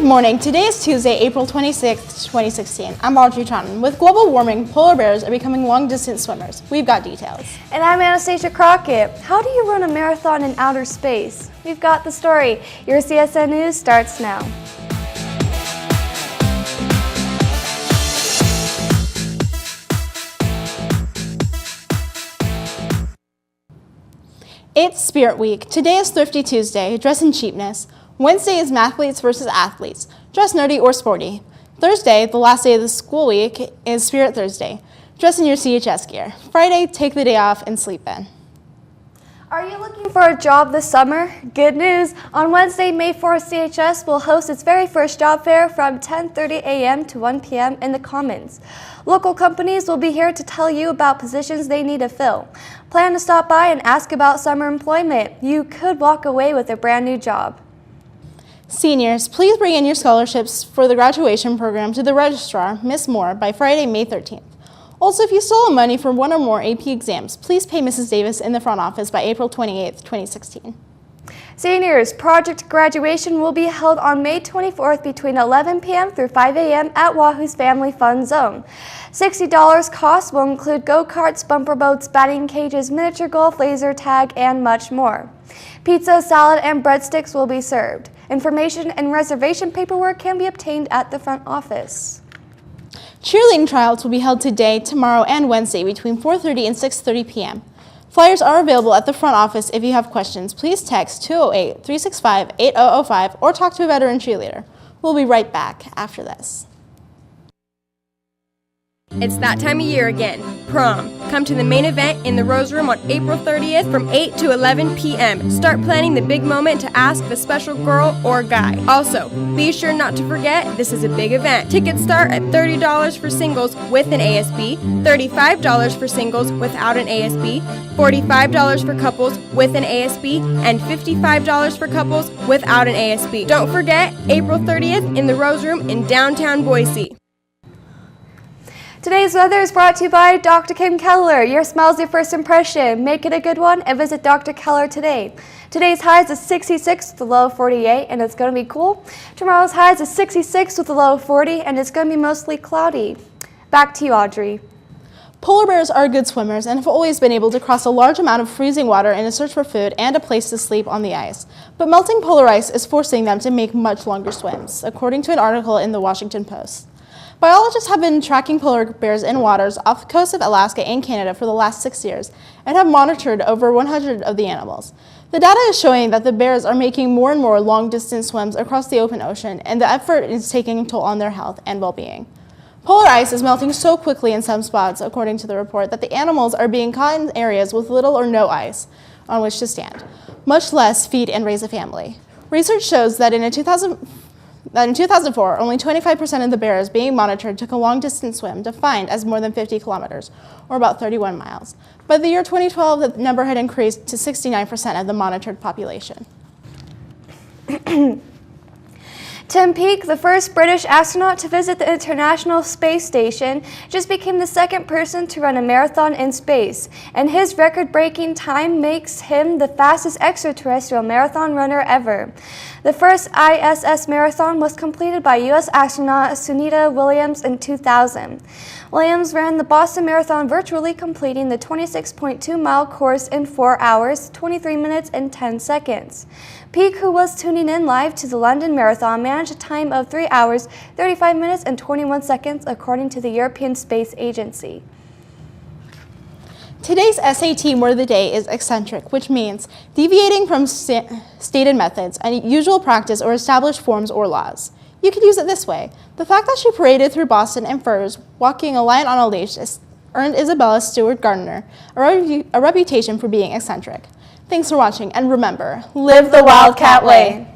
Good morning. Today is Tuesday, April 26th, 2016. I'm Audrey Troughton. With global warming, polar bears are becoming long-distance swimmers. We've got details. And I'm Anastasia Crockett. How do you run a marathon in outer space? We've got the story. Your CSN News starts now. It's Spirit Week. Today is Thrifty Tuesday, dress in cheapness. Wednesday is Mathletes versus Athletes, dress nerdy or sporty. Thursday, the last day of the school week, is Spirit Thursday, dress in your CHS gear. Friday, take the day off and sleep in. Are you looking for a job this summer? Good news! On Wednesday, May 4th, CHS will host its very first job fair from 10:30 a.m. to 1 p.m. in the Commons. Local companies will be here to tell you about positions they need to fill. Plan to stop by and ask about summer employment. You could walk away with a brand new job. Seniors, please bring in your scholarships for the graduation program to the registrar, Ms. Moore, by Friday, May 13th. Also, if you stole money for one or more AP exams, please pay Mrs. Davis in the front office by April 28th, 2016. Seniors, project graduation will be held on May 24th between 11 p.m. through 5 a.m. at Wahoo's Family Fun Zone. $60 cost will include go-karts, bumper boats, batting cages, miniature golf, laser tag, and much more. Pizza, salad, and breadsticks will be served. Information and reservation paperwork can be obtained at the front office. Cheerleading tryouts will be held today, tomorrow, and Wednesday between 4:30 and 6:30 p.m. Flyers are available at the front office. If you have questions, please text 208-365-8005 or talk to a veteran cheerleader. We'll be right back after this. It's that time of year again, prom. Come to the main event in the Rose Room on April 30th from 8 to 11 p.m. Start planning the big moment to ask the special girl or guy. Also, be sure not to forget this is a big event. Tickets start at $30 for singles with an ASB, $35 for singles without an ASB, $45 for couples with an ASB, and $55 for couples without an ASB. Don't forget, April 30th in the Rose Room in downtown Boise. Today's weather is brought to you by Dr. Kim Keller. Your smell's your first impression. Make it a good one and visit Dr. Keller today. Today's highs is 66 with a low of 48 and it's going to be cool. Tomorrow's highs is 66 with a low of 40 and it's going to be mostly cloudy. Back to you, Audrey. Polar bears are good swimmers and have always been able to cross a large amount of freezing water in a search for food and a place to sleep on the ice. But melting polar ice is forcing them to make much longer swims, according to an article in the Washington Post. Biologists have been tracking polar bears in waters off the coast of Alaska and Canada for the last 6 years and have monitored over 100 of the animals. The data is showing that the bears are making more and more long-distance swims across the open ocean, and the effort is taking a toll on their health and well-being. Polar ice is melting so quickly in some spots, according to the report, that the animals are being caught in areas with little or no ice on which to stand, much less feed and raise a family. Research shows that in 2004, only 25% of the bears being monitored took a long-distance swim defined as more than 50 kilometers, or about 31 miles. By the year 2012, the number had increased to 69% of the monitored population. Tim Peake, the first British astronaut to visit the International Space Station, just became the second person to run a marathon in space, and his record-breaking time makes him the fastest extraterrestrial marathon runner ever. The first ISS marathon was completed by U.S. astronaut Sunita Williams in 2000. Williams ran the Boston Marathon virtually, completing the 26.2-mile course in 4 hours, 23 minutes, and 10 seconds. Peake, who was tuning in live to the London Marathon, managed a time of 3 hours, 35 minutes, and 21 seconds, according to the European Space Agency. Today's SAT word of the day is eccentric, which means deviating from stated methods, unusual practice, or established forms or laws. You could use it this way. The fact that she paraded through Boston in furs, walking a lion on a leash, earned Isabella Stewart Gardner a reputation for being eccentric. Thanks for watching, and remember, live the Wildcat way.